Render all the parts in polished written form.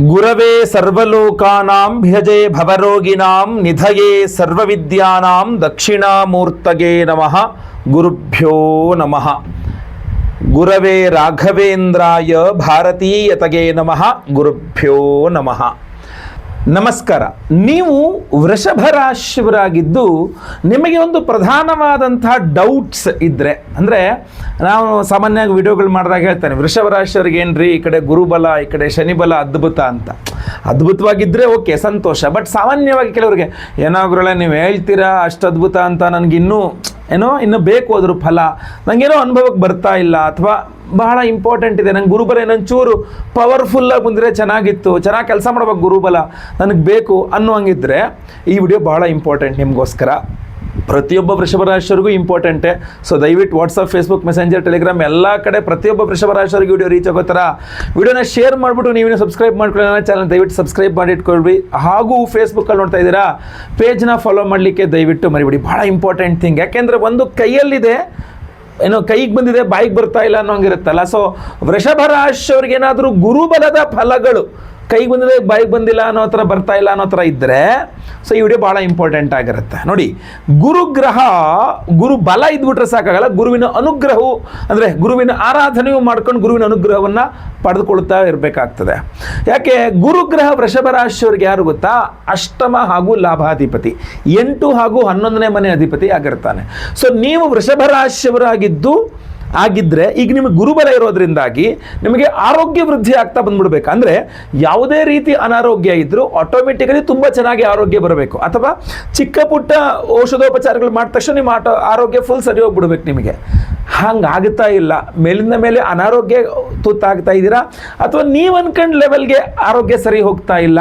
ಗುರವೇ ಸರ್ವಲೋಕಾನಾಂ ಭಜೆ ಭವರೋಗಿಣಾಂ ನಿಧಯೇ ಸರ್ವವಿದ್ಯಾನಾಂ ದಕ್ಷಿಣಾಮೂರ್ತಗೆ ನಮಃ. ಗುರುಭ್ಯೋ ನಮಃ. ಗುರವೇ ರಾಘವೇಂದ್ರಾಯ ಭಾರತೀಯತಗೆ ನಮಃ. ಗುರುಭ್ಯೋ ನಮಃ. ನಮಸ್ಕಾರ. ನೀವು ವೃಷಭ ರಾಶಿಯವರಾಗಿದ್ದು ನಿಮಗೆ ಒಂದು ಪ್ರಧಾನವಾದಂತಹ ಡೌಟ್ಸ್ ಇದ್ದರೆ, ಅಂದರೆ ನಾವು ಸಾಮಾನ್ಯವಾಗಿ ವಿಡಿಯೋಗಳು ಮಾಡಿದಾಗ ಹೇಳ್ತಾನೆ ವೃಷಭ ರಾಶಿಯವ್ರಿಗೆ ಏನ್ರಿ ಈ ಕಡೆ ಗುರುಬಲ ಈ ಕಡೆ ಶನಿಬಲ ಅದ್ಭುತ ಅಂತ. ಅದ್ಭುತವಾಗಿದ್ದರೆ ಓಕೆ, ಸಂತೋಷ. ಬಟ್ ಸಾಮಾನ್ಯವಾಗಿ ಕೆಲವರಿಗೆ ಏನಾಗ್ರಲ್ಲ ನೀವು ಹೇಳ್ತೀರಾ ಅಷ್ಟು ಅದ್ಭುತ ಅಂತ, ನನಗಿನ್ನೂ ಇನ್ನೂ ಬೇಕು ಅದ್ರ ಫಲ, ನನಗೇನೋ ಅನುಭವಕ್ಕೆ ಬರ್ತಾ ಇಲ್ಲ, ಅಥವಾ ಬಹಳ ಇಂಪಾರ್ಟೆಂಟ್ ಇದೆ, ನಂಗೆ ಗುರುಬಲ ಇನ್ನೊಂಚೂರು ಪವರ್ಫುಲ್ಲಾಗಿ ಬಂದರೆ ಚೆನ್ನಾಗಿತ್ತು, ಚೆನ್ನಾಗಿ ಕೆಲಸ ಮಾಡ್ಬೇಕು, ಗುರುಬಲ ನನಗೆ ಬೇಕು ಅನ್ನುವಂಗಿದ್ರೆ ಈ ವಿಡಿಯೋ ಬಹಳ ಇಂಪಾರ್ಟೆಂಟ್ ನಿಮಗೋಸ್ಕರ. ಪ್ರತಿಯೊಬ್ಬ ವೃಷಭ ರಾಶಿಯವರಿಗೂ ಇಂಪಾರ್ಟೆಂಟೇ. ಸೊ ದಯವಿಟ್ಟು ವಾಟ್ಸಪ್, ಫೇಸ್ಬುಕ್, ಮೆಸೆಂಜರ್, ಟೆಲಿಗ್ರಾಮ್ ಎಲ್ಲ ಕಡೆ ಪ್ರತಿಯೊಬ್ಬ ವೃಷಭ ರಾಶಿಯವರಿಗೆ ವಿಡಿಯೋ ರೀಚ್ ಆಗೋ ಥರ ವಿಡಿಯೋನ ಶೇರ್ ಮಾಡಿಬಿಟ್ಟು ನೀವೇನು ಸಬ್ಸ್ಕ್ರೈಬ್ ಮಾಡ್ಕೊಳ್ಳಿ, ನನ್ನ ಚಾನಲ್ ದಯವಿಟ್ಟು ಸಬ್ಸ್ಕ್ರೈಬ್ ಮಾಡಿ ಇಟ್ಕೊಳ್ರಿ. ಹಾಗೂ ಫೇಸ್ಬುಕ್ಕಲ್ಲಿ ನೋಡ್ತಾ ಇದ್ದೀರಾ, ಪೇಜ್ನ ಫಾಲೋ ಮಾಡಲಿಕ್ಕೆ ದಯವಿಟ್ಟು ಮರಿಬೇಡಿ. ಭಾಳ ಇಂಪಾರ್ಟೆಂಟ್ ಥಿಂಗ್. ಯಾಕೆಂದರೆ ಒಂದು ಕೈಯಲ್ಲಿದೆ, ಕೈಗೆ ಬಂದಿದೆ ಬಾಯಿಗೆ ಬರ್ತಾ ಇಲ್ಲ ಅನ್ನೋಂಗಿರುತ್ತಲ್ಲ. ಸೊ ವೃಷಭ ರಾಶಿಯವ್ರಿಗೆ ಏನಾದರೂ ಗುರುಬಲದ ಫಲಗಳು ಕೈಗೆ ಬಂದಿದೆ ಬಾಯಿಗೆ ಬಂದಿಲ್ಲ ಅನ್ನೋ ಥರ ಬರ್ತಾ ಇಲ್ಲ ಅನ್ನೋ ಥರ ಇದ್ದರೆ ಸೊ ಈ ವಿಡಿಯೋ ಭಾಳ ಇಂಪಾರ್ಟೆಂಟ್ ಆಗಿರುತ್ತೆ. ನೋಡಿ, ಗುರುಗ್ರಹ ಗುರು ಬಲ ಇದ್ಬಿಟ್ರೆ ಸಾಕಾಗಲ್ಲ, ಗುರುವಿನ ಅನುಗ್ರಹವು ಅಂದರೆ ಗುರುವಿನ ಆರಾಧನೆಯು ಮಾಡ್ಕೊಂಡು ಗುರುವಿನ ಅನುಗ್ರಹವನ್ನು ಪಡೆದುಕೊಳ್ತಾ ಇರಬೇಕಾಗ್ತದೆ. ಯಾಕೆ ಗುರುಗ್ರಹ ವೃಷಭ ರಾಶಿಯವರಿಗೆ ಯಾರು ಗೊತ್ತಾ? ಅಷ್ಟಮ ಹಾಗೂ ಲಾಭಾಧಿಪತಿ, 8 ಹಾಗೂ 11ನೇ ಮನೆ ಅಧಿಪತಿ ಆಗಿರ್ತಾನೆ. ಸೊ ನೀವು ವೃಷಭ ರಾಶಿಯವರಾಗಿದ್ದು ಆಗಿದ್ದರೆ ಈಗ ನಿಮಗೆ ಗುರುಬಲ ಇರೋದ್ರಿಂದಾಗಿ ನಿಮಗೆ ಆರೋಗ್ಯ ವೃದ್ಧಿ ಆಗ್ತಾ ಬಂದ್ಬಿಡ್ಬೇಕು. ಅಂದರೆ ಯಾವುದೇ ರೀತಿ ಅನಾರೋಗ್ಯ ಇದ್ದರೂ ಆಟೋಮೆಟಿಕಲಿ ತುಂಬ ಚೆನ್ನಾಗಿ ಆರೋಗ್ಯ ಬರಬೇಕು, ಅಥವಾ ಚಿಕ್ಕ ಪುಟ್ಟ ಔಷಧೋಪಚಾರಗಳು ಮಾಡಿದ ತಕ್ಷಣ ನಿಮ್ಮ ಆರೋಗ್ಯ ಫುಲ್ ಸರಿ ಹೋಗ್ಬಿಡ್ಬೇಕು. ನಿಮಗೆ ಹಂಗಾಗ್ತಾ ಇಲ್ಲ, ಮೇಲಿಂದ ಮೇಲೆ ಅನಾರೋಗ್ಯ ತುತ್ತಾಗ್ತಾ ಇದ್ದೀರಾ, ಅಥವಾ ನೀವು ಅನ್ಕೊಂಡು ಲೆವೆಲ್ಗೆ ಆರೋಗ್ಯ ಸರಿ ಹೋಗ್ತಾ ಇಲ್ಲ,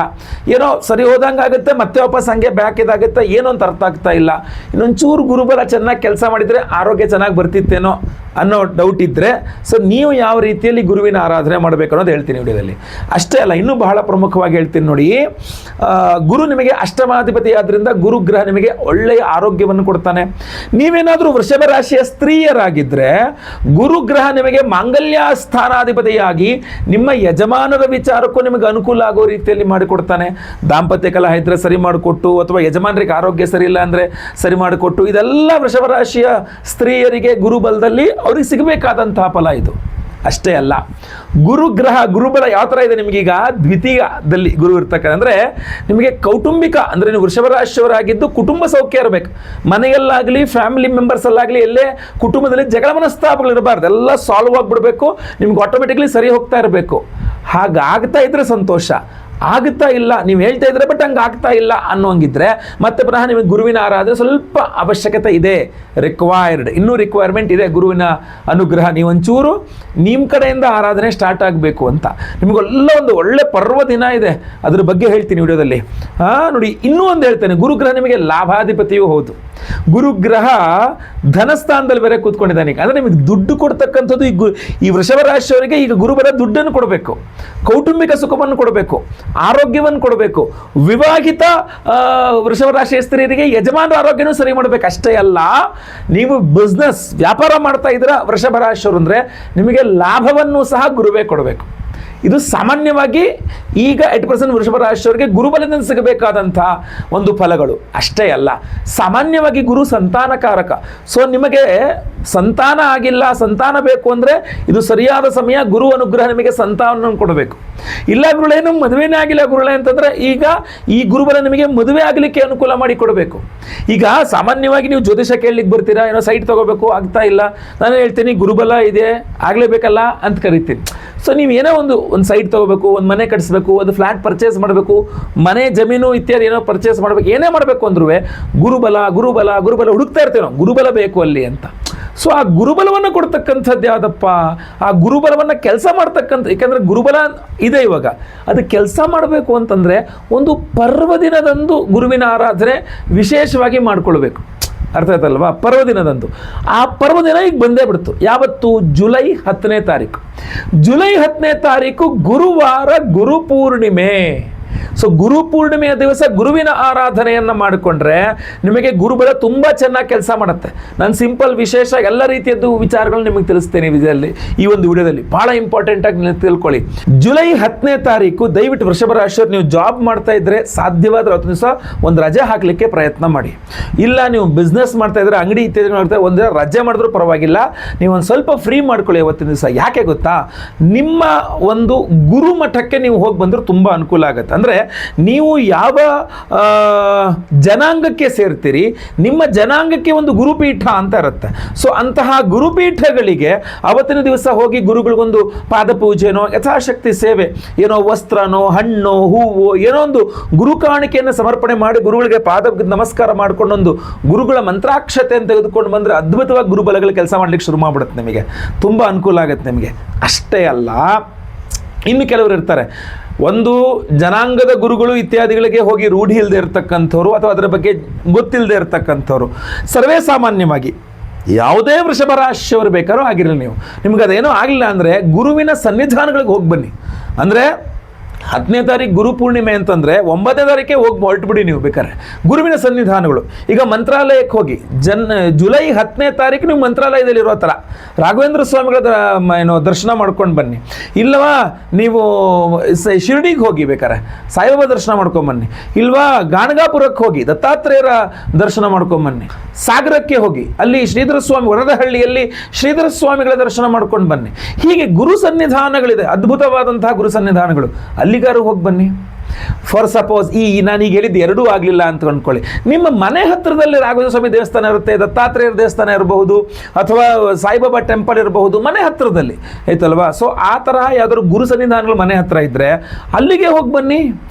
ಏನೋ ಸರಿ ಹೋದಂಗೆ ಆಗುತ್ತೆ ಮತ್ತೆ ವಾಪಸ್ ಹಂಗೆ ಬ್ಯಾಕ್ ಇದಾಗುತ್ತೆ, ಏನೋ ಅಂತ ಅರ್ಥ ಆಗ್ತಾ ಇಲ್ಲ. ಇನ್ನೊಂಚೂರು ಗುರುಬಲ ಚೆನ್ನಾಗಿ ಕೆಲಸ ಮಾಡಿದರೆ ಆರೋಗ್ಯ ಚೆನ್ನಾಗಿ ಬರ್ತಿತ್ತೇನೋ ಅನ್ನೋ ಡೌಟ್ ಇದ್ದರೆ ಸೊ ನೀವು ಯಾವ ರೀತಿಯಲ್ಲಿ ಗುರುವಿನ ಆರಾಧನೆ ಮಾಡಬೇಕು ಅನ್ನೋದು ಹೇಳ್ತೀನಿ ವಿಡಿಯೋದಲ್ಲಿ. ಅಷ್ಟೇ ಅಲ್ಲ, ಇನ್ನೂ ಬಹಳ ಪ್ರಮುಖವಾಗಿ ಹೇಳ್ತೀನಿ ನೋಡಿ. ಗುರು ನಿಮಗೆ ಅಷ್ಟಮಾಧಿಪತಿ ಆದ್ದರಿಂದ ಗುರುಗ್ರಹ ನಿಮಗೆ ಒಳ್ಳೆಯ ಆರೋಗ್ಯವನ್ನು ಕೊಡ್ತಾನೆ. ನೀವೇನಾದರೂ ವೃಷಭ ರಾಶಿಯ ಸ್ತ್ರೀಯರಾಗಿದ್ದರೆ ಗುರುಗ್ರಹ ನಿಮಗೆ ಮಾಂಗಲ್ಯ ಸ್ಥಾನಾಧಿಪತಿಯಾಗಿ ನಿಮ್ಮ ಯಜಮಾನರ ವಿಚಾರಕ್ಕೂ ನಿಮಗೆ ಅನುಕೂಲ ಆಗೋ ರೀತಿಯಲ್ಲಿ ಮಾಡಿಕೊಡ್ತಾನೆ. ದಾಂಪತ್ಯ ಕಲಹ ಇದ್ದರೆ ಸರಿ ಮಾಡಿಕೊಟ್ಟು, ಅಥವಾ ಯಜಮಾನರಿಗೆ ಆರೋಗ್ಯ ಸರಿ ಇಲ್ಲ ಅಂದರೆ ಸರಿ ಮಾಡಿಕೊಟ್ಟು, ಇದೆಲ್ಲ ವೃಷಭ ರಾಶಿಯ ಸ್ತ್ರೀಯರಿಗೆ ಗುರುಬಲದಲ್ಲಿ ಅವ್ರಿಗೆ ಸಿಗಬೇಕಾದಂತಹ ಫಲ ಇದು. ಅಷ್ಟೇ ಅಲ್ಲ, ಗುರುಗ್ರಹ ಗುರುಬಲ ಯಾವ ಥರ ಇದೆ ನಿಮಗೀಗ ದ್ವಿತೀಯದಲ್ಲಿ ಗುರು ಇರ್ತಕ್ಕ, ಅಂದರೆ ನಿಮಗೆ ಕೌಟುಂಬಿಕ, ಅಂದರೆ ನೀವು ವೃಷಭ ರಾಶಿಯವರಾಗಿದ್ದು ಕುಟುಂಬ ಸೌಖ್ಯ ಇರಬೇಕು. ಮನೆಯಲ್ಲಾಗಲಿ ಫ್ಯಾಮಿಲಿ ಮೆಂಬರ್ಸಲ್ಲಾಗಲಿ ಎಲ್ಲೇ ಕುಟುಂಬದಲ್ಲಿ ಜಗಳ ಮನಸ್ತಾಪಗಳು ಇರಬಾರ್ದು, ಎಲ್ಲ ಸಾಲ್ವ್ ಆಗಿಬಿಡ್ಬೇಕು, ನಿಮ್ಗೆ ಆಟೋಮೆಟಿಕ್ಲಿ ಸರಿ ಹೋಗ್ತಾ ಇರಬೇಕು. ಹಾಗಾಗ್ತಾ ಇದ್ರೆ ಸಂತೋಷ. ಆಗುತ್ತಾ ಇಲ್ಲ, ನೀವು ಹೇಳ್ತಾ ಇದ್ರೆ ಬಟ್ ಹಂಗೆ ಆಗ್ತಾ ಇಲ್ಲ ಅನ್ನೋಂಗಿದ್ರೆ ಮತ್ತೆ ಪುನಃ ನಿಮಗೆ ಗುರುವಿನ ಆರಾಧನೆ ಸ್ವಲ್ಪ ಅವಶ್ಯಕತೆ ಇದೆ, ಇನ್ನೂ ರಿಕ್ವೈರ್ಮೆಂಟ್ ಇದೆ ಗುರುವಿನ ಅನುಗ್ರಹ. ನೀವೊಂಚೂರು ನಿಮ್ಮ ಕಡೆಯಿಂದ ಆರಾಧನೆ ಸ್ಟಾರ್ಟ್ ಆಗಬೇಕು ಅಂತ. ನಿಮಗೆಲ್ಲ ಒಂದು ಒಳ್ಳೆ ಪರ್ವ ದಿನ ಇದೆ, ಅದ್ರ ಬಗ್ಗೆ ಹೇಳ್ತೀನಿ ವಿಡಿಯೋದಲ್ಲಿ. ನೋಡಿ, ಇನ್ನೂ ಒಂದು ಹೇಳ್ತೇನೆ, ಗುರುಗ್ರಹ ನಿಮಗೆ ಲಾಭಾಧಿಪತಿಯೂ ಹೌದು. ಗುರುಗ್ರಹ ಧನಸ್ಥಾನದಲ್ಲಿ ಬೇರೆ ಕೂತ್ಕೊಂಡಿದ್ದಾನೆ. ಅಂದರೆ ನಿಮಗೆ ದುಡ್ಡು ಕೊಡ್ತಕ್ಕಂಥದ್ದು ಈ ವೃಷಭ ರಾಶಿಯವರಿಗೆ ಈಗ ಗುರುಬಲ ದುಡ್ಡನ್ನು ಕೊಡಬೇಕು, ಕೌಟುಂಬಿಕ ಸುಖವನ್ನು ಕೊಡಬೇಕು, ಆರೋಗ್ಯವನ್ನು ಕೊಡಬೇಕು. ವಿವಾಹಿತ ವೃಷಭ ರಾಶಿಯ ಸ್ತ್ರೀಯರಿಗೆ ಯಜಮಾನರ ಆರೋಗ್ಯನೂ ಸರಿ ಮಾಡಬೇಕು. ಅಷ್ಟೇ ಅಲ್ಲ, ನೀವು ಬಿಸ್ನೆಸ್ ವ್ಯಾಪಾರ ಮಾಡ್ತಾ ಇದ್ದೀರಾ ವೃಷಭ ರಾಶಿಯವರು ಅಂದರೆ ನಿಮಗೆ ಲಾಭವನ್ನು ಸಹ ಗುರುವೇ ಕೊಡಬೇಕು. ಇದು ಸಾಮಾನ್ಯವಾಗಿ ಈಗ 8% ವೃಷಭ ರಾಶಿಯವರಿಗೆ ಗುರುಬಲದಿಂದ ಸಿಗಬೇಕಾದಂಥ ಒಂದು ಫಲಗಳು. ಅಷ್ಟೇ ಅಲ್ಲ, ಸಾಮಾನ್ಯವಾಗಿ ಗುರು ಸಂತಾನಕಾರಕ. ಸೊ ನಿಮಗೆ ಸಂತಾನ ಆಗಿಲ್ಲ, ಸಂತಾನ ಬೇಕು ಅಂದರೆ ಇದು ಸರಿಯಾದ ಸಮಯ. ಗುರು ಅನುಗ್ರಹ ನಿಮಗೆ ಸಂತಾನವನ್ನು ಕೊಡಬೇಕು. ಇಲ್ಲ ಗುರುಳೇನು ಮದುವೆನೇ ಆಗಿಲ್ಲ ಗುರುಳೆ ಅಂತಂದರೆ ಈಗ ಈ ಗುರುಬಲ ನಿಮಗೆ ಮದುವೆ ಆಗಲಿಕ್ಕೆ ಅನುಕೂಲ ಮಾಡಿ ಕೊಡಬೇಕು. ಈಗ ಸಾಮಾನ್ಯವಾಗಿ ನೀವು ಜ್ಯೋತಿಷ ಕೇಳಲಿಕ್ಕೆ ಬರ್ತೀರಾ, ಏನೋ ಸೈಟ್ ತಗೋಬೇಕು, ಆಗ್ತಾ ಇಲ್ಲ, ನಾನು ಹೇಳ್ತೀನಿ ಗುರುಬಲ ಇದೆ ಆಗಲೇಬೇಕಲ್ಲ ಅಂತ ಕರಿತೀನಿ. ಸೊ ನೀವು ಏನೋ ಒಂದು ಸೈಟ್ ತೊಗೋಬೇಕು, ಒಂದು ಮನೆ ಕಟ್ಟಿಸ್ಬೇಕು, ಒಂದು ಫ್ಲ್ಯಾಟ್ ಪರ್ಚೇಸ್ ಮಾಡಬೇಕು, ಮನೆ ಜಮೀನು ಇತ್ಯಾದಿ ಏನೋ ಪರ್ಚೇಸ್ ಮಾಡಬೇಕು, ಏನೇ ಮಾಡಬೇಕು ಅಂದ್ರೂ ಗುರುಬಲ ಗುರುಬಲ ಗುರುಬಲ ಹುಡುಕ್ತಾ ಇರ್ತೇವೆ ನಾವು, ಗುರುಬಲ ಬೇಕು ಅಲ್ಲಿ ಅಂತ. ಸೊ ಆ ಗುರುಬಲವನ್ನು ಕೊಡ್ತಕ್ಕಂಥದ್ದು ಯಾವುದಪ್ಪ? ಆ ಗುರುಬಲವನ್ನು ಕೆಲಸ ಮಾಡ್ತಕ್ಕಂಥ, ಯಾಕಂದರೆ ಗುರುಬಲ ಇದೆ ಇವಾಗ, ಅದು ಕೆಲಸ ಮಾಡಬೇಕು ಅಂತಂದರೆ ಒಂದು ಪರ್ವದಿನದಂದು ಗುರುವಿನ ಆರಾಧನೆ ವಿಶೇಷವಾಗಿ ಮಾಡಿಕೊಳ್ಬೇಕು. ಅರ್ಥ ಆಯ್ತಲ್ವಾ? ಪರ್ವದಿನದಂದು. ಆ ಪರ್ವದಿನ ಈಗ ಬಂದೇ ಬಿಡ್ತು. ಯಾವತ್ತು? ಜುಲೈ 10ನೇ ತಾರೀಕು. ಜುಲೈ 10ನೇ ತಾರೀಕು ಗುರುವಾರ, ಗುರುಪೂರ್ಣಿಮೆ. ಸೊ ಗುರು ಪೂರ್ಣಿಮೆಯ ದಿವಸ ಗುರುವಿನ ಆರಾಧನೆಯನ್ನು ಮಾಡಿಕೊಂಡ್ರೆ ನಿಮಗೆ ಗುರುಬಲ ತುಂಬ ಚೆನ್ನಾಗಿ ಕೆಲಸ ಮಾಡುತ್ತೆ. ನಾನು ಸಿಂಪಲ್ ವಿಶೇಷ ಎಲ್ಲ ರೀತಿಯದ್ದು ವಿಚಾರಗಳು ನಿಮಗೆ ತಿಳಿಸ್ತೇನೆ ಇದರಲ್ಲಿ, ಈ ಒಂದು ವಿಡಿಯೋದಲ್ಲಿ ಭಾಳ ಇಂಪಾರ್ಟೆಂಟ್ ಆಗಿ ನೀವು ತಿಳ್ಕೊಳ್ಳಿ. ಜುಲೈ 10ನೇ ತಾರೀಕು ದಯವಿಟ್ಟು ವೃಷಭ ರಾಶಿಯವರು ನೀವು ಜಾಬ್ ಮಾಡ್ತಾ ಇದ್ರೆ ಸಾಧ್ಯವಾದ್ರೆ ಅವತ್ತು ದಿವಸ ಒಂದು ರಜೆ ಹಾಕಲಿಕ್ಕೆ ಪ್ರಯತ್ನ ಮಾಡಿ. ಇಲ್ಲ ನೀವು ಬಿಸ್ನೆಸ್ ಮಾಡ್ತಾ ಇದ್ರೆ, ಅಂಗಡಿ ಇತ್ಯಾದಿ ಮಾಡ್ತಾ ಒಂದು ರಜೆ ಮಾಡಿದ್ರೂ ಪರವಾಗಿಲ್ಲ, ನೀವು ಒಂದು ಸ್ವಲ್ಪ ಫ್ರೀ ಮಾಡ್ಕೊಳ್ಳಿ ಅವತ್ತಿನ ದಿವಸ. ಯಾಕೆ ಗೊತ್ತಾ, ನಿಮ್ಮ ಒಂದು ಗುರು ಮಠಕ್ಕೆ ನೀವು ಹೋಗಿ ಬಂದರೂ ತುಂಬ ಅನುಕೂಲ ಆಗುತ್ತೆ. ಅಂದರೆ ನೀವು ಯಾವ ಜನಾಂಗಕ್ಕೆ ಸೇರ್ತೀರಿ, ನಿಮ್ಮ ಜನಾಂಗಕ್ಕೆ ಒಂದು ಗುರುಪೀಠ ಅಂತ ಇರುತ್ತೆ. ಸೊ ಅಂತಹ ಗುರುಪೀಠಗಳಿಗೆ ಅವತ್ತಿನ ದಿವಸ ಹೋಗಿ ಗುರುಗಳಿಗೊಂದು ಪಾದಪೂಜೆನೋ ಯಥಾಶಕ್ತಿ ಸೇವೆ, ಏನೋ ವಸ್ತ್ರನೋ ಹಣ್ಣು ಹೂವು ಏನೋ ಒಂದು ಗುರು ಕಾಣಿಕೆಯನ್ನು ಸಮರ್ಪಣೆ ಮಾಡಿ ಗುರುಗಳಿಗೆ ಪಾದ ನಮಸ್ಕಾರ ಮಾಡ್ಕೊಂಡೊಂದು ಗುರುಗಳ ಮಂತ್ರಾಕ್ಷತೆಯನ್ನು ತೆಗೆದುಕೊಂಡು ಬಂದರೆ ಅದ್ಭುತವಾಗಿ ಗುರುಬಲಗಳು ಕೆಲಸ ಮಾಡಲಿಕ್ಕೆ ಶುರು ಮಾಡಿಬಿಡುತ್ತೆ. ನಿಮಗೆ ತುಂಬ ಅನುಕೂಲ ಆಗುತ್ತೆ ನಿಮಗೆ. ಅಷ್ಟೇ ಅಲ್ಲ, ಇನ್ನು ಕೆಲವರು ಇರ್ತಾರೆ, ಒಂದು ಜನಾಂಗದ ಗುರುಗಳು ಇತ್ಯಾದಿಗಳಿಗೆ ಹೋಗಿ ರೂಢಿ ಇಲ್ಲದೆ ಇರತಕ್ಕಂಥವ್ರು ಅಥವಾ ಅದರ ಬಗ್ಗೆ ಗೊತ್ತಿಲ್ಲದೆ ಇರತಕ್ಕಂಥವ್ರು. ಸರ್ವೇ ಸಾಮಾನ್ಯವಾಗಿ ಯಾವುದೇ ವೃಷಭ ರಾಶಿಯವರು ಬೇಕಾದ್ರೂ ಆಗಿರಲಿ, ನಿಮ್ಗೆ ಅದೇನೋ ಆಗಲಿಲ್ಲ ಅಂದರೆ ಗುರುವಿನ ಸನ್ನಿಧಾನಗಳಿಗೆ ಹೋಗಿ ಬನ್ನಿ. ಅಂದರೆ 10ನೇ ತಾರೀಕು ಗುರು ಪೂರ್ಣಿಮೆ ಅಂತಂದರೆ 9ನೇ ತಾರೀಕೆ ಹೋಗಿ ಹೊರಟುಬಿಡಿ ನೀವು ಬೇಕಾದ್ರೆ ಗುರುವಿನ ಸನ್ನಿಧಾನಗಳು. ಈಗ ಮಂತ್ರಾಲಯಕ್ಕೆ ಹೋಗಿ ಜುಲೈ 10ನೇ ತಾರೀಕು ನೀವು ಮಂತ್ರಾಲಯದಲ್ಲಿ ಇರೋ ಥರ ರಾಘವೇಂದ್ರ ಸ್ವಾಮಿಗಳ ದರ್ಶನ ಮಾಡ್ಕೊಂಡು ಬನ್ನಿ. ಇಲ್ಲವಾ ನೀವು ಶಿರ್ಡಿಗೆ ಹೋಗಿ ಬೇಕಾರೆ ಸಾಯಿಬಾಬಾ ದರ್ಶನ ಮಾಡ್ಕೊಂಬನ್ನಿ. ಇಲ್ವಾ ಗಾಣಗಾಪುರಕ್ಕೆ ಹೋಗಿ ದತ್ತಾತ್ರೇಯರ ದರ್ಶನ ಮಾಡ್ಕೊಂಬನ್ನಿ. ಸಾಗರಕ್ಕೆ ಹೋಗಿ ಅಲ್ಲಿ ಶ್ರೀಧರ ಸ್ವಾಮಿ, ವರದಹಳ್ಳಿಯಲ್ಲಿ ಶ್ರೀಧರ ಸ್ವಾಮಿಗಳ ದರ್ಶನ ಮಾಡ್ಕೊಂಡು ಬನ್ನಿ. ಹೀಗೆ ಗುರು ಸನ್ನಿಧಾನಗಳಿದೆ, ಅದ್ಭುತವಾದಂತಹ ಗುರು ಸನ್ನಿಧಾನಗಳು, ಅಲ್ಲಿಗಾರು ಹೋಗಿ ಬನ್ನಿ. ಫಾರ್ ಸಪೋಸ್ ನಾನೀಗ ಹೇಳಿದ್ದು ಎರಡೂ ಆಗಲಿಲ್ಲ ಅಂತ ಅಂದ್ಕೊಳ್ಳಿ, ನಿಮ್ಮ ಮನೆ ಹತ್ತಿರದಲ್ಲಿ ರಾಘವೇಂದ್ರ ಸ್ವಾಮಿ ದೇವಸ್ಥಾನ ಇರುತ್ತೆ, ದತ್ತಾತ್ರೇಯರ ದೇವಸ್ಥಾನ ಇರಬಹುದು ಅಥವಾ ಸಾಯಿಬಾಬಾ ಟೆಂಪಲ್ ಇರಬಹುದು ಮನೆ ಹತ್ತಿರದಲ್ಲಿ, ಆಯ್ತಲ್ವಾ. ಸೊ ಆ ತರಹ ಯಾವ್ದಾದ್ರು ಗುರು ಸನ್ನಿಧಾನಗಳು ಮನೆ ಹತ್ತಿರ ಇದ್ದರೆ ಅಲ್ಲಿಗೆ ಹೋಗಿ ಬನ್ನಿ.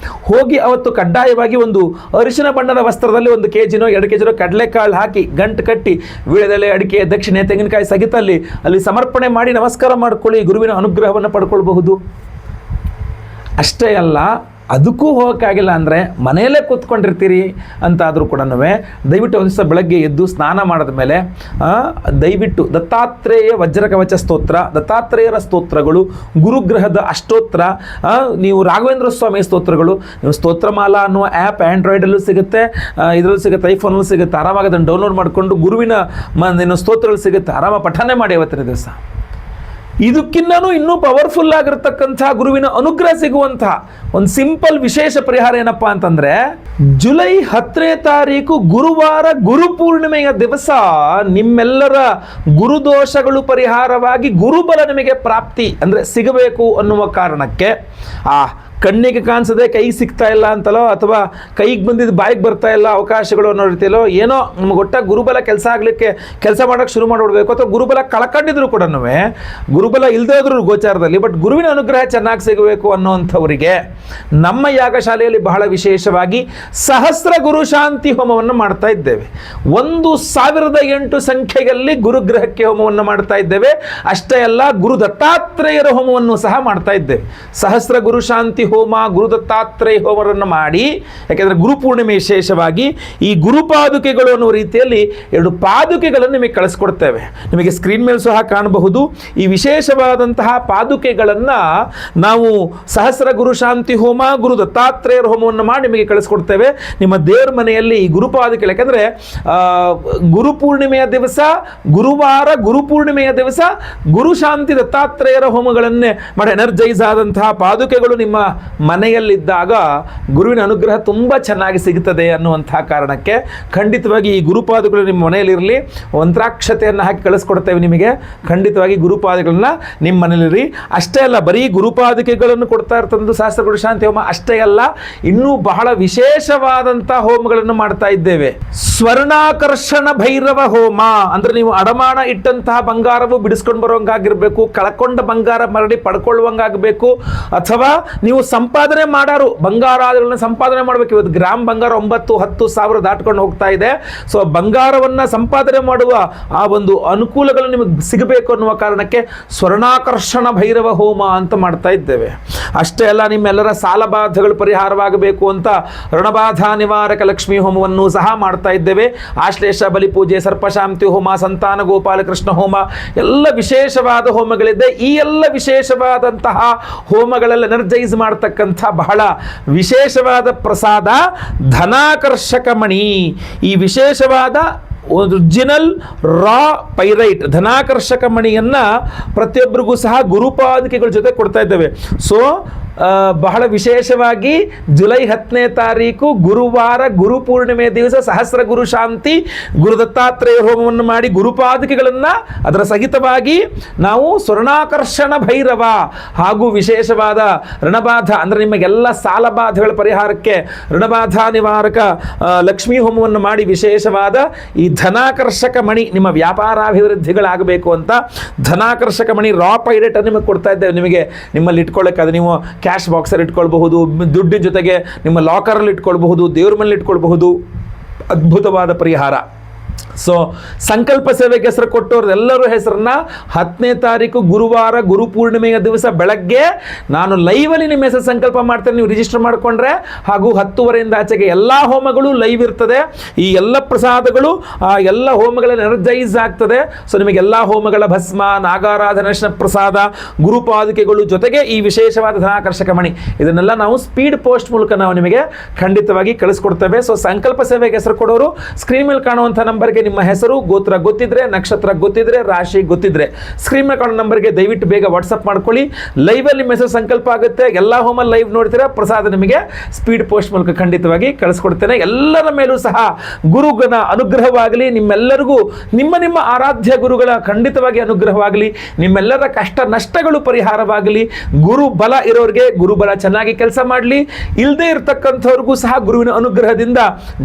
ಹೋಗಿ ಅವತ್ತು ಕಡ್ಡಾಯವಾಗಿ ಒಂದು ಅರಿಶಿನ ಬಣ್ಣದ ವಸ್ತ್ರದಲ್ಲಿ 1 kg 2 kg ಕಡಲೆಕಾಳು ಹಾಕಿ ಗಂಟು ಕಟ್ಟಿ ವೀಳ್ಯದೆಲೆ, ಅಡಿಕೆ, ದಕ್ಷಿಣೆ, ತೆಂಗಿನಕಾಯಿ ಸಹಿತಲ್ಲಿ ಅಲ್ಲಿ ಸಮರ್ಪಣೆ ಮಾಡಿ ನಮಸ್ಕಾರ ಮಾಡ್ಕೊಳ್ಳಿ, ಗುರುವಿನ ಅನುಗ್ರಹವನ್ನು ಪಡ್ಕೊಳ್ಬಹುದು. ಅಷ್ಟೇ ಅಲ್ಲ, ಅದಕ್ಕೂ ಹೋಗೋಕ್ಕಾಗಿಲ್ಲ ಅಂದರೆ ಮನೆಯಲ್ಲೇ ಕೂತ್ಕೊಂಡಿರ್ತೀರಿ ಅಂತಾದರೂ ಕೂಡ ದಯವಿಟ್ಟು ಒಂದು ದಿವಸ ಬೆಳಗ್ಗೆ ಎದ್ದು ಸ್ನಾನ ಮಾಡಿದ ಮೇಲೆ ದಯವಿಟ್ಟು ದತ್ತಾತ್ರೇಯ ವಜ್ರಕವಚ ಸ್ತೋತ್ರ, ದತ್ತಾತ್ರೇಯರ ಸ್ತೋತ್ರಗಳು, ಗುರುಗ್ರಹದ ಅಷ್ಟೋತ್ರ, ನೀವು ರಾಘವೇಂದ್ರ ಸ್ವಾಮಿ ಸ್ತೋತ್ರಗಳು, ನೀವು ಸ್ತೋತ್ರಮಾಲಾ ಅನ್ನುವ ಆ್ಯಪ್ ಆ್ಯಂಡ್ರಾಯ್ಡಲ್ಲೂ ಸಿಗುತ್ತೆ, ಇದರಲ್ಲೂ ಸಿಗುತ್ತೆ, ಐಫೋನಲ್ಲೂ ಸಿಗುತ್ತೆ. ಆರಾಮಾಗಿ ಅದನ್ನು ಡೌನ್ಲೋಡ್ ಮಾಡಿಕೊಂಡು ಗುರುವಿನ ಸ್ತೋತ್ರಗಳು ಸಿಗುತ್ತೆ, ಆರಾಮ ಪಠನೆ ಮಾಡಿ ಅವತ್ತಿನ ದಿವಸ. ಇದಕ್ಕಿನ್ನೂ ಇನ್ನೂ ಪವರ್ಫುಲ್ ಆಗಿರತಕ್ಕಂಥ ಗುರುವಿನ ಅನುಗ್ರಹ ಸಿಗುವಂತಹ ಒಂದು ಸಿಂಪಲ್ ವಿಶೇಷ ಪರಿಹಾರ ಏನಪ್ಪ ಅಂತಂದರೆ, ಜುಲೈ 10ನೇ ತಾರೀಕು ಗುರುವಾರ ಗುರುಪೂರ್ಣಿಮೆಯ ದಿವಸ ನಿಮ್ಮೆಲ್ಲರ ಗುರುದೋಷಗಳು ಪರಿಹಾರವಾಗಿ ಗುರುಬಲ ನಿಮಗೆ ಪ್ರಾಪ್ತಿ ಅಂದರೆ ಸಿಗಬೇಕು ಅನ್ನುವ ಕಾರಣಕ್ಕೆ ಕಣ್ಣಿಗೆ ಕಾಣಿಸದೆ ಕೈಗೆ ಸಿಗ್ತಾ ಇಲ್ಲ ಅಂತಲೋ ಅಥವಾ ಕೈಗೆ ಬಂದಿದ್ದು ಬಾಯಿಗೆ ಬರ್ತಾ ಇಲ್ಲ ಅವಕಾಶಗಳು ಅನ್ನೋ ರೀತಿಯಲ್ಲೋ ಏನೋ ನಮಗೆ ಒಟ್ಟಾಗಿ ಗುರುಬಲ ಕೆಲಸ ಮಾಡೋಕ್ಕೆ ಶುರು ಮಾಡಿಬಿಡ್ಬೇಕು, ಅಥವಾ ಗುರುಬಲ ಕಳ್ಕೊಂಡಿದ್ರು ಕೂಡ ಗುರುಬಲ ಇಲ್ಲದೇ ಇದ್ರು ಗೋಚಾರದಲ್ಲಿ ಬಟ್ ಗುರುವಿನ ಅನುಗ್ರಹ ಚೆನ್ನಾಗಿ ಸಿಗಬೇಕು ಅನ್ನೋವಂಥವರಿಗೆ ನಮ್ಮ ಯಾಗಶಾಲೆಯಲ್ಲಿ ಬಹಳ ವಿಶೇಷವಾಗಿ ಸಹಸ್ರ ಗುರು ಶಾಂತಿ ಹೋಮವನ್ನು ಮಾಡ್ತಾ ಇದ್ದೇವೆ. 1008 ಸಂಖ್ಯೆಯಲ್ಲಿ ಗುರುಗ್ರಹಕ್ಕೆ ಹೋಮವನ್ನು ಮಾಡ್ತಾ ಇದ್ದೇವೆ. ಅಷ್ಟೇ ಅಲ್ಲ, ಗುರು ದತ್ತಾತ್ರೇಯರ ಹೋಮವನ್ನು ಸಹ ಮಾಡ್ತಾ ಇದ್ದೇವೆ. ಸಹಸ್ರ ಗುರು ಶಾಂತಿ ಹೋಮ, ಗುರು ದತ್ತಾತ್ರೇಯ ಹೋಮವನ್ನು ಮಾಡಿ, ಯಾಕೆಂದರೆ ಗುರು ಪೂರ್ಣಿಮೆ ವಿಶೇಷವಾಗಿ ಈ ಗುರುಪಾದುಕೆಗಳು ಅನ್ನುವ ರೀತಿಯಲ್ಲಿ 2 ಪಾದುಕೆಗಳನ್ನು ನಿಮಗೆ ಕಳಿಸ್ಕೊಡ್ತೇವೆ. ನಿಮಗೆ ಸ್ಕ್ರೀನ್ ಮೇಲೆ ಸಹ ಕಾಣಬಹುದು. ಈ ವಿಶೇಷವಾದಂತಹ ಪಾದುಕೆಗಳನ್ನು ನಾವು ಸಹಸ್ರ ಗುರು ಶಾಂತಿ ಹೋಮ, ಗುರು ದತ್ತಾತ್ರೇಯರ ಹೋಮವನ್ನು ಮಾಡಿ ನಿಮಗೆ ಕಳಿಸ್ಕೊಡ್ತೇವೆ. ನಿಮ್ಮ ದೇವರ ಮನೆಯಲ್ಲಿ ಈ ಗುರುಪಾದುಕೆ, ಯಾಕೆಂದರೆ ಗುರುಪೂರ್ಣಿಮೆಯ ದಿವಸ ಗುರುವಾರ, ಗುರುಪೂರ್ಣಿಮೆಯ ದಿವಸ ಗುರು ಶಾಂತಿ ದತ್ತಾತ್ರೇಯರ ಹೋಮಗಳನ್ನೇ ಮಾಡಿ ಎನರ್ಜೈಸ್ ಆದಂತಹ ಪಾದುಕೆಗಳು ನಿಮ್ಮ ಮನೆಯಲ್ಲಿದ್ದಾಗ ಗುರುವಿನ ಅನುಗ್ರಹ ತುಂಬ ಚೆನ್ನಾಗಿ ಸಿಗುತ್ತದೆ ಅನ್ನುವಂತಹ ಕಾರಣಕ್ಕೆ ಖಂಡಿತವಾಗಿ ಈ ಗುರುಪಾದಗಳು ನಿಮ್ಮ ಮನೆಯಲ್ಲಿರಲಿ. ಮಂತ್ರಾಕ್ಷತೆಯನ್ನು ಹಾಕಿ ಕಳಿಸ್ಕೊಡ್ತೇವೆ ನಿಮಗೆ. ಖಂಡಿತವಾಗಿ ಗುರುಪಾದಗಳನ್ನ ನಿಮ್ಮ ಮನೆಯಲ್ಲಿರಿ. ಅಷ್ಟೇ ಅಲ್ಲ, ಬರೀ ಗುರುಪಾದಕೆಗಳನ್ನು ಕೊಡ್ತಾ ಇರ್ತಂದು ಸಹಸ್ರ ಗುರು ಶಾಂತಿ ಹೋಮ ಅಷ್ಟೇ ಅಲ್ಲ, ಇನ್ನೂ ಬಹಳ ವಿಶೇಷವಾದಂಥ ಹೋಮಗಳನ್ನು ಮಾಡ್ತಾ ಇದ್ದೇವೆ. ಸ್ವರ್ಣಾಕರ್ಷಣ ಭೈರವ ಹೋಮ ಅಂದರೆ ನೀವು ಅಡಮಾನ ಇಟ್ಟಂತಹ ಬಂಗಾರವು ಬಿಡಿಸ್ಕೊಂಡು ಬರೋಂಗಾಗಿರ್ಬೇಕು, ಕಳ್ಕೊಂಡ ಬಂಗಾರ ಮರಳಿ ಪಡ್ಕೊಳ್ಳುವಂಗಾಗಬೇಕು, ಅಥವಾ ನೀವು ಸಂಪಾದನೆ ಮಾಡೋರು ಬಂಗಾರಗಳನ್ನ ಸಂಪಾದನೆ ಮಾಡಬೇಕು. ಇವತ್ತು ಗ್ರಾಮ್ ಬಂಗಾರ 9-10 ಸಾವಿರ ದಾಟ್ಕೊಂಡು ಹೋಗ್ತಾ ಇದೆ. ಸೊ ಬಂಗಾರವನ್ನು ಸಂಪಾದನೆ ಮಾಡುವ ಆ ಒಂದು ಅನುಕೂಲಗಳು ನಿಮಗೆ ಸಿಗಬೇಕು ಅನ್ನುವ ಕಾರಣಕ್ಕೆ ಸ್ವರ್ಣಾಕರ್ಷಣ ಭೈರವ ಹೋಮ ಅಂತ ಮಾಡ್ತಾ ಇದ್ದೇವೆ. ಅಷ್ಟೇ ಅಲ್ಲ, ನಿಮ್ಮೆಲ್ಲರ ಸಾಲ ಬಾಧೆಗಳು ಪರಿಹಾರವಾಗಬೇಕು ಅಂತ ಋಣಬಾಧ ನಿವಾರಕ ಲಕ್ಷ್ಮೀ ಹೋಮವನ್ನು ಸಹ ಮಾಡ್ತಾ ಇದ್ದೇವೆ. ಇದ್ದೇವೆ. ಆಶ್ಲೇಷ ಬಲಿಪೂಜೆ, ಸರ್ಪಶಾಂತಿ ಹೋಮ, ಸಂತಾನ ಗೋಪಾಲಕೃಷ್ಣ ಹೋಮ, ಎಲ್ಲ ವಿಶೇಷವಾದ ಹೋಮಗಳಿದೆ. ಈ ಎಲ್ಲ ವಿಶೇಷವಾದಂತಹ ಹೋಮಗಳೆಲ್ಲ ಎನರ್ಜೈಸ್ ಮಾಡ್ತಕ್ಕಂಥ ಬಹಳ ವಿಶೇಷವಾದ ಪ್ರಸಾದ ಧನಾಕರ್ಷಕ ಮಣಿ. ಈ ವಿಶೇಷವಾದ ಒರಿಜಿನಲ್ ರಾ ಪೈರೈಟ್ ಧನಾಕರ್ಷಕ ಮಣಿಯನ್ನು ಪ್ರತಿಯೊಬ್ಬರಿಗೂ ಸಹ ಗುರುಪಾದುಕೆಗಳ ಜೊತೆ ಕೊಡ್ತಾ ಇದ್ದೇವೆ. ಸೊ ಬಹಳ ವಿಶೇಷವಾಗಿ ಜುಲೈ 10ನೇ ತಾರೀಕು ಗುರುವಾರ ಗುರುಪೂರ್ಣಿಮೆ ದಿವಸ ಸಹಸ್ರ ಗುರು ಶಾಂತಿ ಗುರು ದತ್ತಾತ್ರೇಯ ಹೋಮವನ್ನು ಮಾಡಿ ಗುರುಪಾದುಕೆಗಳನ್ನು ಅದರ ಸಹಿತವಾಗಿ ನಾವು ಸ್ವರ್ಣಾಕರ್ಷಣ ಭೈರವ ಹಾಗೂ ವಿಶೇಷವಾದ ಋಣಬಾಧ ಅಂದರೆ ನಿಮಗೆಲ್ಲ ಸಾಲಬಾಧೆಗಳ ಪರಿಹಾರಕ್ಕೆ ಋಣಬಾಧ ನಿವಾರಕ ಲಕ್ಷ್ಮೀ ಹೋಮವನ್ನು ಮಾಡಿ ವಿಶೇಷವಾದ ಈ ಧನಾಕರ್ಷಕ ಮಣಿ ನಿಮ್ಮ ವ್ಯಾಪಾರಾಭಿವೃದ್ಧಿಗಳಾಗಬೇಕು ಅಂತ ಧನಾಕರ್ಷಕ ಮಣಿ ರಾ ಪೈರೇಟ್ ನಿಮಗೆ ಕೊಡ್ತಾ ಇದ್ದೇವೆ. ನಿಮಗೆ ನಿಮ್ಮಲ್ಲಿ ಇಟ್ಕೊಳ್ಳೋಕೆ ಅದು ನೀವು ಕ್ಯಾಶ್ ಬಾಕ್ಸಲ್ಲಿ ಇಟ್ಕೊಳ್ಬಹುದು, ದುಡ್ಡಿನ ಜೊತೆಗೆ ನಿಮ್ಮ ಲಾಕರಲ್ಲಿ ಇಟ್ಕೊಳ್ಬಹುದು, ದೇವ್ರ ಮೇಲೆ ಇಟ್ಕೊಳ್ಬಹುದು. ಅದ್ಭುತವಾದ ಪರಿಹಾರ. ಸೊ ಸಂಕಲ್ಪ ಸೇವೆಗೆ ಹೆಸರು ಕೊಟ್ಟವ್ರ ಎಲ್ಲರೂ ಹೆಸರನ್ನ 10ನೇ ತಾರೀಕು ಗುರುವಾರ ಗುರುಪೂರ್ಣಿಮೆಯ ದಿವಸ ಬೆಳಗ್ಗೆ ನಾನು ಲೈವಲ್ಲಿ ನಿಮ್ಮ ಹೆಸರು ಸಂಕಲ್ಪ ಮಾಡ್ತೇನೆ. ನೀವು ರಿಜಿಸ್ಟರ್ ಮಾಡಿಕೊಂಡ್ರೆ ಹಾಗೂ 10:30ಯಿಂದ ಆಚೆಗೆ ಎಲ್ಲ ಹೋಮಗಳು ಲೈವ್ ಇರ್ತದೆ. ಈ ಎಲ್ಲ ಪ್ರಸಾದಗಳು ಆ ಎಲ್ಲ ಹೋಮಗಳ ಎನರ್ಜೈಸ್ ಆಗ್ತದೆ. ಸೊ ನಿಮಗೆ ಎಲ್ಲ ಹೋಮಗಳ ಭಸ್ಮ, ನಾಗಾರಾಧನ ಪ್ರಸಾದ, ಗುರುಪಾದುಕೆಗಳು ಜೊತೆಗೆ ಈ ವಿಶೇಷವಾದ ಧನಾಕರ್ಷಕ ಮಣಿ ಇದನ್ನೆಲ್ಲ ನಾವು ಸ್ಪೀಡ್ ಪೋಸ್ಟ್ ಮೂಲಕ ನಾವು ನಿಮಗೆ ಖಂಡಿತವಾಗಿ ಕಳಿಸ್ಕೊಡ್ತೇವೆ. ಸೊ ಸಂಕಲ್ಪ ಸೇವೆಗೆ ಹೆಸರು ಕೊಡೋರು ಸ್ಕ್ರೀನ್ ಮೇಲೆ ಕಾಣುವಂಥ ನಂಬರ್ಗೆ ನಿಮ್ಮ ಹೆಸರು, ಗೋತ್ರ ಗೊತ್ತಿದ್ರೆ, ನಕ್ಷತ್ರ ಗೊತ್ತಿದ್ರೆ, ರಾಶಿ ಗೊತ್ತಿದ್ರೆ ಸ್ಕ್ರೀನ್ ಮೇಲೆ ಕಾಣೋ ನಂಬರ್ಗೆ ದಯವಿಟ್ಟು ಬೇಗ ವಾಟ್ಸಪ್ ಮಾಡ್ಕೊಳ್ಳಿ. ಲೈವಲ್ಲಿ ನಿಮ್ಮ ಹೆಸರು ಸಂಕಲ್ಪ ಆಗುತ್ತೆ. ಎಲ್ಲ ಹೋಮ ಲೈವ್ ನೋಡ್ತೀರಾ, ಪ್ರಸಾದ ನಿಮಗೆ ಸ್ಪೀಡ್ ಪೋಸ್ಟ್ ಮೂಲಕ ಖಂಡಿತವಾಗಿ ಕಳಿಸ್ಕೊಡ್ತೇನೆ. ಎಲ್ಲರ ಮೇಲೂ ಸಹ ಗುರುಗನ ಅನುಗ್ರಹವಾಗಲಿ. ನಿಮ್ಮೆಲ್ಲರಿಗೂ ನಿಮ್ಮ ಆರಾಧ್ಯ ಗುರುಗಳ ಖಂಡಿತವಾಗಿ ಅನುಗ್ರಹವಾಗಲಿ. ನಿಮ್ಮೆಲ್ಲರ ಕಷ್ಟ ನಷ್ಟಗಳು ಪರಿಹಾರವಾಗಲಿ. ಗುರು ಬಲ ಇರೋರಿಗೆ ಗುರುಬಲ ಚೆನ್ನಾಗಿ ಕೆಲಸ ಮಾಡಲಿ. ಇಲ್ಲದೆ ಇರತಕ್ಕಂಥವ್ರಿಗೂ ಸಹ ಗುರುವಿನ ಅನುಗ್ರಹದಿಂದ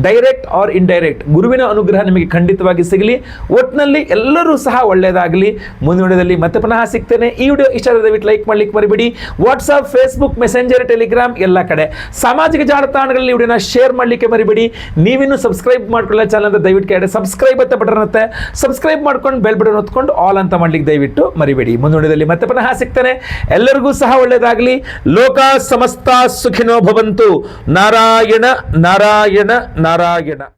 ಡೈರೆಕ್ಟ್ ಆರ್ ಇಂಡೈರೆಕ್ಟ್ ಗುರುವಿನ ಅನುಗ್ರಹ ನಿಮಗೆ ಖಂಡಿತವಾಗಿ ಸಿಗಲಿ. ಒಟ್ಟಿನಲ್ಲಿ ಎಲ್ಲರೂ ಸಹ ಒಳ್ಳೆಯದಾಗಲಿ. ಮುಂದಿನ ವಿಡಿಯೋದಲ್ಲಿ ಮತ್ತೆ ಪುನಃ ಸಿಗ್ತೇನೆ. ಈ ವಿಡಿಯೋ ಇಷ್ಟ ಆದರೆ ದಯವಿಟ್ಟು ಲೈಕ್ ಮಾಡ್ಲಿಕ್ಕೆ ಮರಿಬೇಡಿ. ವಾಟ್ಸಪ್, ಫೇಸ್ಬುಕ್, ಮೆಸೆಂಜರ್, ಟೆಲಿಗ್ರಾಮ್ ಎಲ್ಲ ಕಡೆ ಸಾಮಾಜಿಕ ಜಾಲತಾಣಗಳಲ್ಲಿ ವಿಡಿಯೋನ ಶೇರ್ ಮಾಡಲಿಕ್ಕೆ ಮರಿಬೇಡಿ. ನೀವಿನ್ನೂ ಸಬ್ಸ್ಕ್ರೈಬ್ ಮಾಡ್ಕೊಳ್ಳೋ ಚಾನಲ್ ಅಂತ ದಯವಿಟ್ಟು ಕೆಳಗಡೆ ಸಬ್ಸ್ಕ್ರೈಬ್ ಅಂತ ಬಟನ್ ಇರುತ್ತೆ, ಸಬ್ಸ್ಕ್ರೈಬ್ ಮಾಡ್ಕೊಂಡು ಬೆಲ್ ಬಟನ್ ಒತ್ಕೊಂಡು ಆಲ್ ಅಂತ ಮಾಡ್ಲಿಕ್ಕೆ ದಯವಿಟ್ಟು ಮರಿಬೇಡಿ. ಮುಂದಿನ ವಿಡಿಯೋದಲ್ಲಿ ಮತ್ತೆ ಪುನಃ ಸಿಗ್ತೇನೆ. ಎಲ್ಲರಿಗೂ ಸಹ ಒಳ್ಳೆಯದಾಗಲಿ. ಲೋಕ ಸಮಸ್ತ ಸುಖಿನೋ ಭವಂತು. ನಾರಾಯಣ ನಾರಾಯಣ ನಾರಾಯಣ.